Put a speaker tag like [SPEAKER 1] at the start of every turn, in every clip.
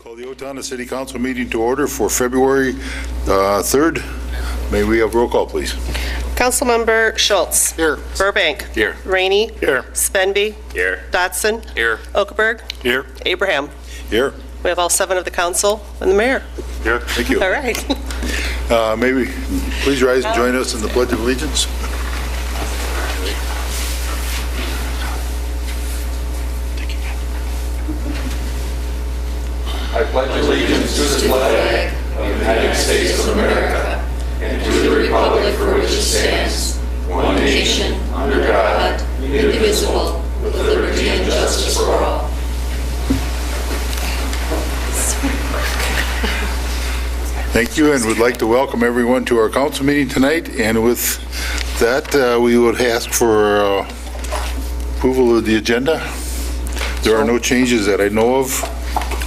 [SPEAKER 1] Call the Owatonna City Council meeting to order for February 3rd. May we have roll call, please?
[SPEAKER 2] Councilmember Schultz.
[SPEAKER 1] Here.
[SPEAKER 2] Burbank.
[SPEAKER 1] Here.
[SPEAKER 2] Rainey.
[SPEAKER 1] Here.
[SPEAKER 2] Spenby.
[SPEAKER 1] Here.
[SPEAKER 2] Dotson.
[SPEAKER 1] Here.
[SPEAKER 2] Okerberg.
[SPEAKER 1] Here.
[SPEAKER 2] Abraham.
[SPEAKER 1] Here.
[SPEAKER 2] We have all 7 of the council and the mayor.
[SPEAKER 1] Here. Thank you.
[SPEAKER 2] All right.
[SPEAKER 1] May we please rise and join us in the Pledge of Allegiance?
[SPEAKER 3] I pledge allegiance to the flag of the United States of America and to the republic for which it stands, one nation, under God, indivisible, with liberty and justice for all.
[SPEAKER 1] Thank you, and would like to welcome everyone to our council meeting tonight. And with that, we would ask for approval of the agenda. There are no changes that I know of.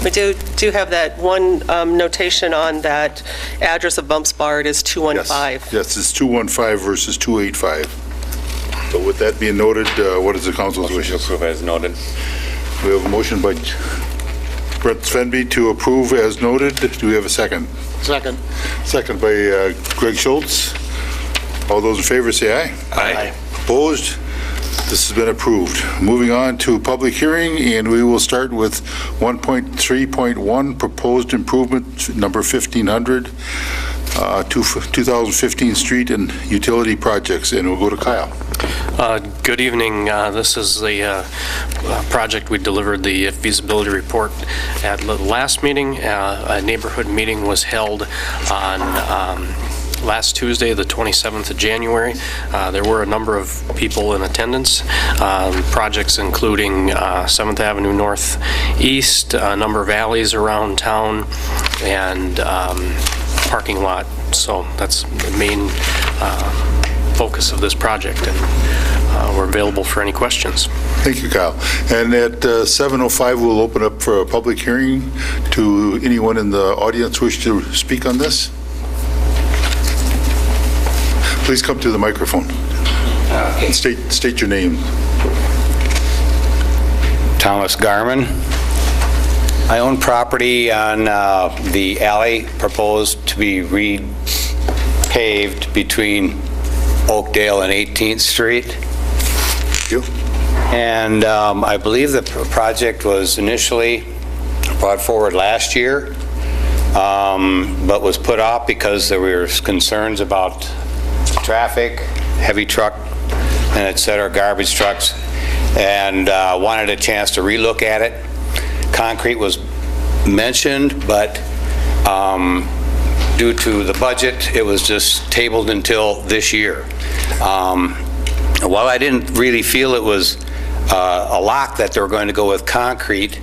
[SPEAKER 2] We do have that one notation on that address of Bumps Bar. It is 215.
[SPEAKER 1] Yes, it's 215 versus 285. So with that being noted, what is the council's wish?
[SPEAKER 3] Approve as noted.
[SPEAKER 1] We have a motion by Brett Svenby to approve as noted. Do we have a second?
[SPEAKER 4] Second.
[SPEAKER 1] Second by Greg Schultz. All those in favor say aye.
[SPEAKER 3] Aye.
[SPEAKER 1] Opposed? This has been approved. Moving on to public hearing, and we will start with 1.3.1, proposed improvement number 1500, 2015 street and utility projects, and we'll go to Kyle.
[SPEAKER 5] Good evening. This is the project we delivered the feasibility report at the last meeting. A neighborhood meeting was held on last Tuesday, the 27th of January. There were a number of people in attendance. Projects including 7th Avenue Northeast, a number of alleys around town, and parking lot. So that's the main focus of this project, and we're available for any questions.
[SPEAKER 1] Thank you, Kyle. And at 7:05, we'll open up for a public hearing to anyone in the audience wish to speak on this. Please come to the microphone. And state your name.
[SPEAKER 4] Thomas Garman. I own property on the alley proposed to be repaved between Oakdale and 18th Street.
[SPEAKER 1] Thank you.
[SPEAKER 4] And I believe the project was initially brought forward last year, but was put off because there were concerns about traffic, heavy truck, and et cetera, garbage trucks, and wanted a chance to relook at it. Concrete was mentioned, but due to the budget, it was just tabled until this year. While I didn't really feel it was a lock that they were going to go with concrete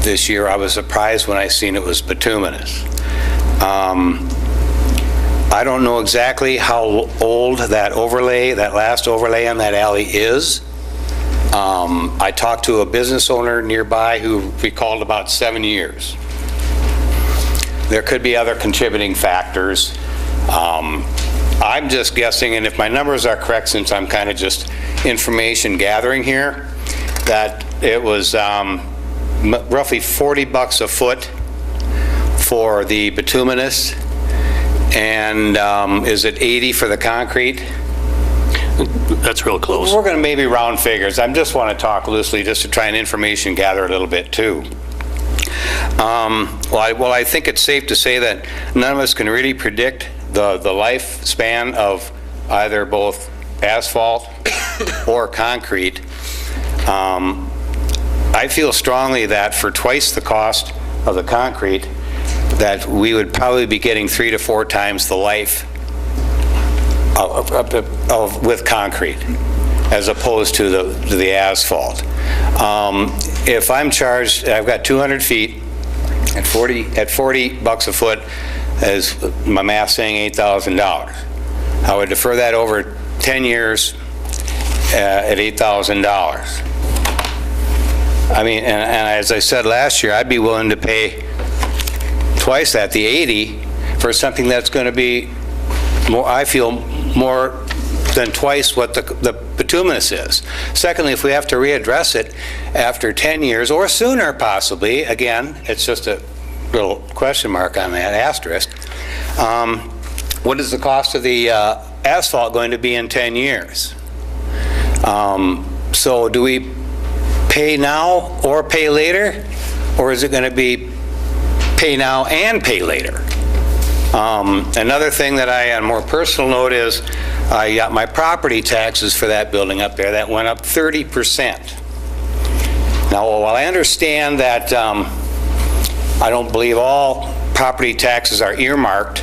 [SPEAKER 4] this year, I was surprised when I seen it was bituminous. I don't know exactly how old that last overlay on that alley is. I talked to a business owner nearby who recalled about 7 years. There could be other contributing factors. I'm just guessing, and if my numbers are correct, since I'm kind of just information gathering here, that it was roughly $40 a foot for the bituminous, and is it 80 for the concrete?
[SPEAKER 5] That's real close.
[SPEAKER 4] We're going to maybe round figures. I just want to talk loosely just to try and information gather a little bit too. Well, I think it's safe to say that none of us can really predict the lifespan of either both asphalt or concrete. I feel strongly that for twice the cost of the concrete, that we would probably be getting 3 to 4 times the life with concrete as opposed to the asphalt. If I'm charged, I've got 200 feet at $40 a foot, as my math saying $8,000. I would defer that over 10 years at $8,000. I mean, and as I said last year, I'd be willing to pay twice that, the 80, for something that's going to be more, I feel, more than twice what the bituminous is. Secondly, if we have to readdress it after 10 years or sooner possibly, again, it's just a little question mark on that asterisk, what is the cost of the asphalt going to be in 10 years? So do we pay now or pay later? Or is it going to be pay now and pay later? Another thing that on a more personal note is I got my property taxes for that building up there. That went up 30%. Now, while I understand that I don't believe all property taxes are earmarked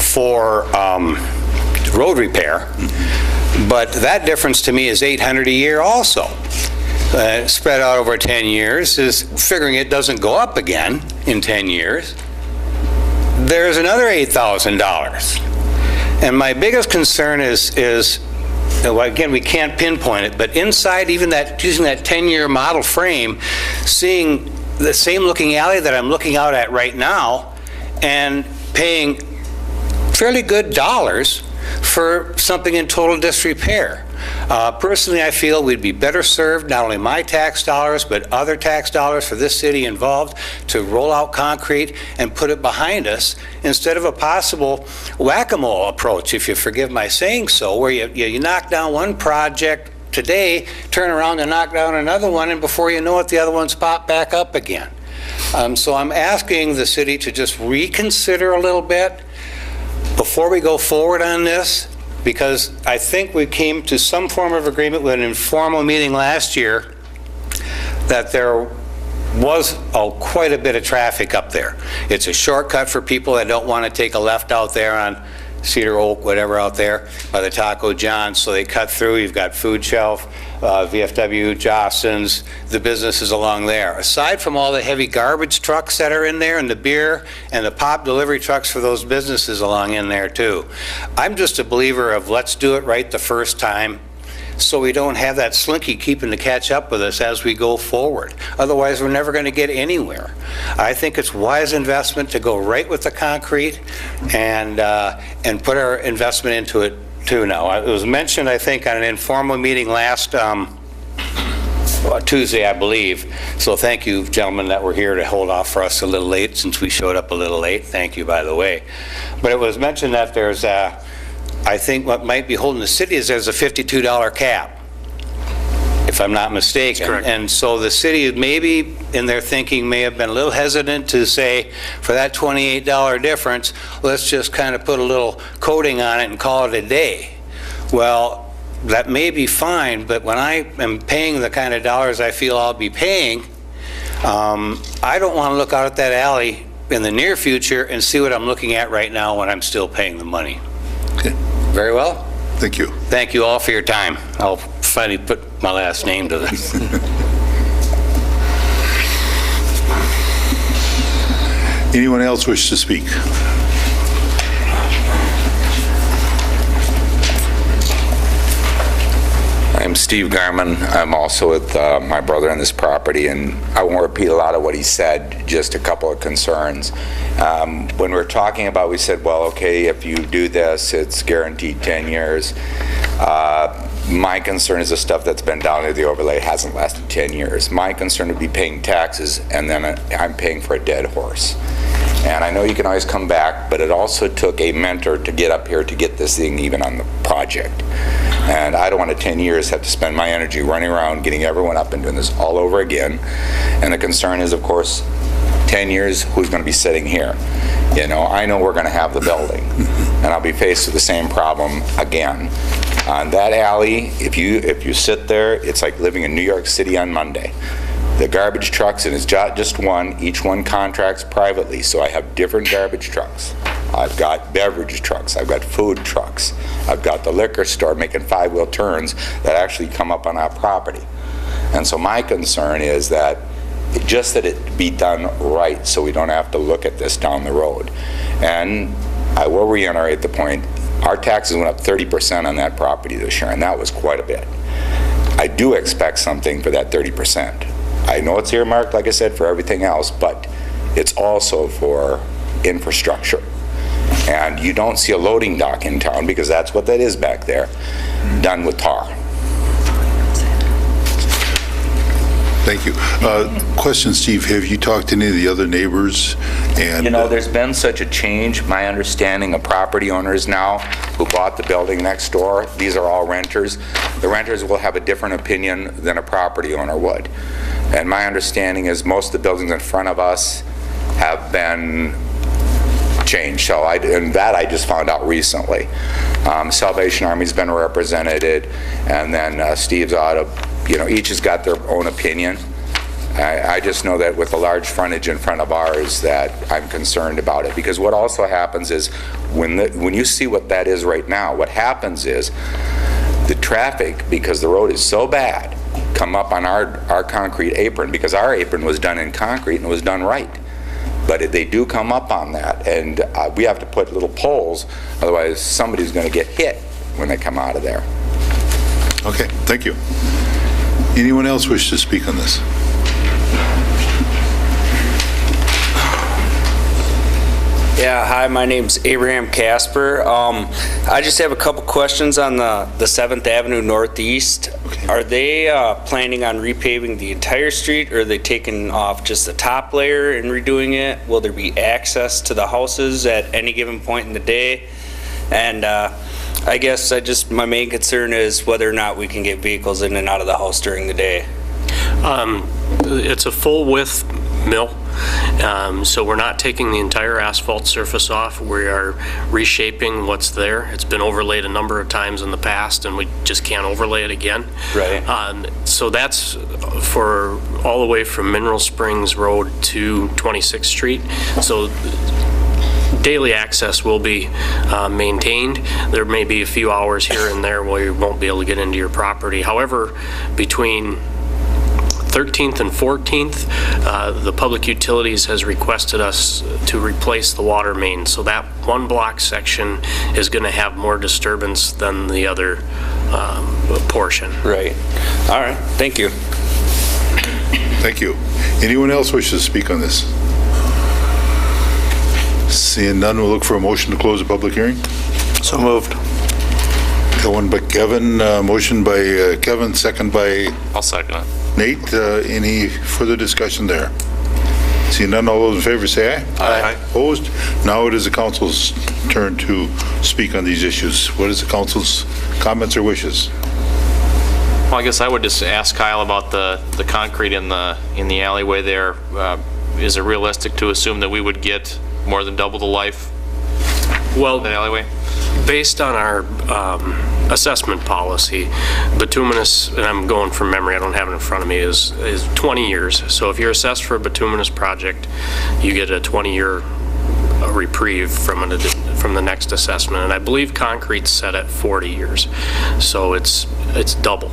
[SPEAKER 4] for road repair, but that difference to me is $800 a year also. Spread out over 10 years is figuring it doesn't go up again in 10 years. There's another $8,000. And my biggest concern is well, again, we can't pinpoint it, but inside even that, using that 10-year model frame, seeing the same looking alley that I'm looking out at right now and paying fairly good dollars for something in total disrepair. Personally, I feel we'd be better served, not only my tax dollars, but other tax dollars for this city involved, to roll out concrete and put it behind us instead of a possible whack-a-mole approach, if you forgive my saying so, where you knock down one project today, turn around and knock down another one, and before you know it, the other one's popped back up again. So I'm asking the city to just reconsider a little bit before we go forward on this, because I think we came to some form of agreement with an informal meeting last year that there was quite a bit of traffic up there. It's a shortcut for people that don't want to take a left out there on Cedar Oak, whatever out there, by the Taco John's, so they cut through. You've got Food Shelf, VFW, Jostens, the businesses along there. Aside from all the heavy garbage trucks that are in there, and the beer and the pop delivery trucks for those businesses along in there too. I'm just a believer of let's do it right the first time, so we don't have that slinky keeping to catch up with us as we go forward. Otherwise, we're never going to get anywhere. I think it's wise investment to go right with the concrete and put our investment into it too now. It was mentioned, I think, on an informal meeting last Tuesday, I believe. So thank you, gentlemen, that were here to hold off for us a little late, since we showed up a little late. Thank you, by the way. But it was mentioned that there's I think what might be holding the city is there's a $52 cap, if I'm not mistaken.
[SPEAKER 5] Correct.
[SPEAKER 4] And so the city maybe, in their thinking, may have been a little hesitant to say, for that $28 difference, let's just kind of put a little coating on it and call it a day. Well, that may be fine, but when I am paying the kind of dollars I feel I'll be paying, I don't want to look out at that alley in the near future and see what I'm looking at right now when I'm still paying the money.
[SPEAKER 1] Okay.
[SPEAKER 4] Very well.
[SPEAKER 1] Thank you.
[SPEAKER 4] Thank you all for your time. I'll finally put my last name to this.
[SPEAKER 1] Anyone else wish to speak?
[SPEAKER 6] I'm Steve Garman. I'm also with my brother on this property, and I won't repeat a lot of what he said, just a couple of concerns. When we're talking about, we said, well, okay, if you do this, it's guaranteed 10 years. My concern is the stuff that's been down there, the overlay, hasn't lasted 10 years. My concern would be paying taxes, and then I'm paying for a dead horse. And I know you can always come back, but it also took a mentor to get up here to get this thing even on the project. And I don't want to 10 years have to spend my energy running around getting everyone up and doing this all over again. And the concern is, of course, 10 years, who's going to be sitting here? You know, I know we're going to have the building, and I'll be faced with the same problem again. On that alley, if you sit there, it's like living in New York City on Monday. The garbage trucks, and it's just one, each one contracts privately, so I have different garbage trucks. I've got beverage trucks, I've got food trucks, I've got the liquor store making five-wheel turns that actually come up on our property. And so my concern is that it be done right, so we don't have to look at this down the road. And I will reiterate the point, our taxes went up 30% on that property this year, and that was quite a bit. I do expect something for that 30%. I know it's earmarked, like I said, for everything else, but it's also for infrastructure. And you don't see a loading dock in town, because that's what that is back there, done with tar.
[SPEAKER 1] Thank you. Question, Steve, have you talked to any of the other neighbors? And
[SPEAKER 6] You know, there's been such a change. My understanding of property owners now who bought the building next door, these are all renters. The renters will have a different opinion than a property owner would. And my understanding is most of the buildings in front of us have been changed. So and that I just found out recently. Salvation Army's been represented, and then Steve's out of, each has got their own opinion. I just know that with the large frontage in front of ours that I'm concerned about it, because what also happens is when you see what that is right now, what happens is the traffic, because the road is so bad, come up on our concrete apron, because our apron was done in concrete and it was done right. But they do come up on that, and we have to put little poles, otherwise somebody's going to get hit when they come out of there.
[SPEAKER 1] Okay, thank you. Anyone else wish to speak on this?
[SPEAKER 7] Yeah, hi, my name's Abraham Casper. I just have a couple questions on the 7th Avenue Northeast.
[SPEAKER 1] Okay.
[SPEAKER 7] Are they planning on repaving the entire street, or are they taking off just the top layer and redoing it? Will there be access to the houses at any given point in the day? And I guess my main concern is whether or not we can get vehicles in and out of the house during the day.
[SPEAKER 5] It's a full width mill, so we're not taking the entire asphalt surface off. We are reshaping what's there. It's been overlaid a number of times in the past, and we just can't overlay it again.
[SPEAKER 7] Right.
[SPEAKER 5] So that's for all the way from Mineral Springs Road to 26th Street. So daily access will be maintained. There may be a few hours here and there where you won't be able to get into your property. However, between 13th and 14th, the Public Utilities has requested us to replace the water main. So that one block section is going to have more disturbance than the other portion.
[SPEAKER 7] Right. All right. Thank you.
[SPEAKER 1] Thank you. Anyone else wish to speak on this? Seeing none, we'll look for a motion to close the public hearing.
[SPEAKER 7] So moved.
[SPEAKER 1] Got one by Kevin, motion by Kevin, second by
[SPEAKER 8] I'll second it.
[SPEAKER 1] Nate. Any further discussion there? Seeing none, all those in favor say aye.
[SPEAKER 8] Aye.
[SPEAKER 1] Opposed? Now it is the council's turn to speak on these issues. What is the council's comments or wishes?
[SPEAKER 8] Well, I guess I would just ask Kyle about the concrete in the alleyway there. Is it realistic to assume that we would get more than double the life
[SPEAKER 5] Well,
[SPEAKER 8] of that alleyway?
[SPEAKER 5] based on our assessment policy, bituminous, and I'm going from memory, I don't have it in front of me, is 20 years. So if you're assessed for a bituminous project, you get a 20-year reprieve from the next assessment. And I believe concrete's set at 40 years. So it's double.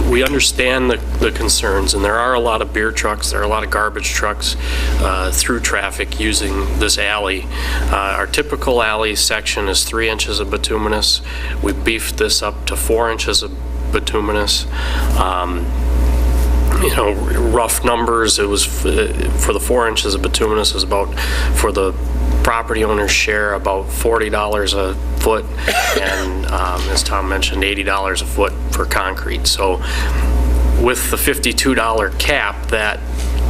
[SPEAKER 5] We understand the concerns, and there are a lot of beer trucks, there are a lot of garbage trucks through traffic using this alley. Our typical alley section is 3 inches of bituminous. We beefed this up to 4 inches of bituminous. Rough numbers, it was for the 4 inches of bituminous is about, for the property owner's share, about $40 a foot, and as Tom mentioned, $80 a foot for concrete. So with the $52 cap, that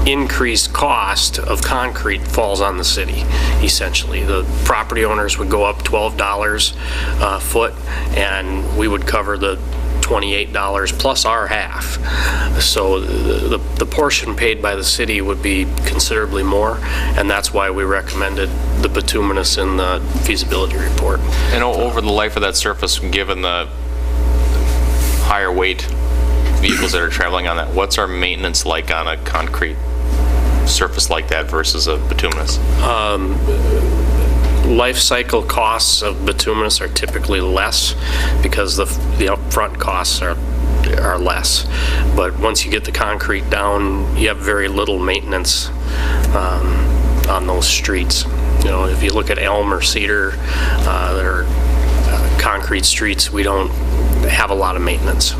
[SPEAKER 5] increased cost of concrete falls on the city, essentially. The property owners would go up $12 a foot, and we would cover the $28 plus our half. So the portion paid by the city would be considerably more, and that's why we recommended the bituminous in the feasibility report.
[SPEAKER 8] And over the life of that surface, given the higher weight vehicles that are traveling on that, what's our maintenance like on a concrete surface like that versus a bituminous?
[SPEAKER 5] Life cycle costs of bituminous are typically less because the upfront costs are less. But once you get the concrete down, you have very little maintenance on those streets. If you look at Elm or Cedar, that are concrete streets, we don't have a lot of maintenance.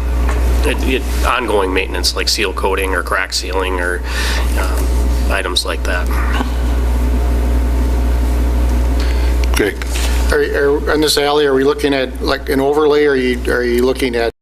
[SPEAKER 5] Ongoing maintenance like seal coating or crack sealing or items like that.
[SPEAKER 1] Okay.
[SPEAKER 9] On this alley, are we looking at like an overlay, or are you looking at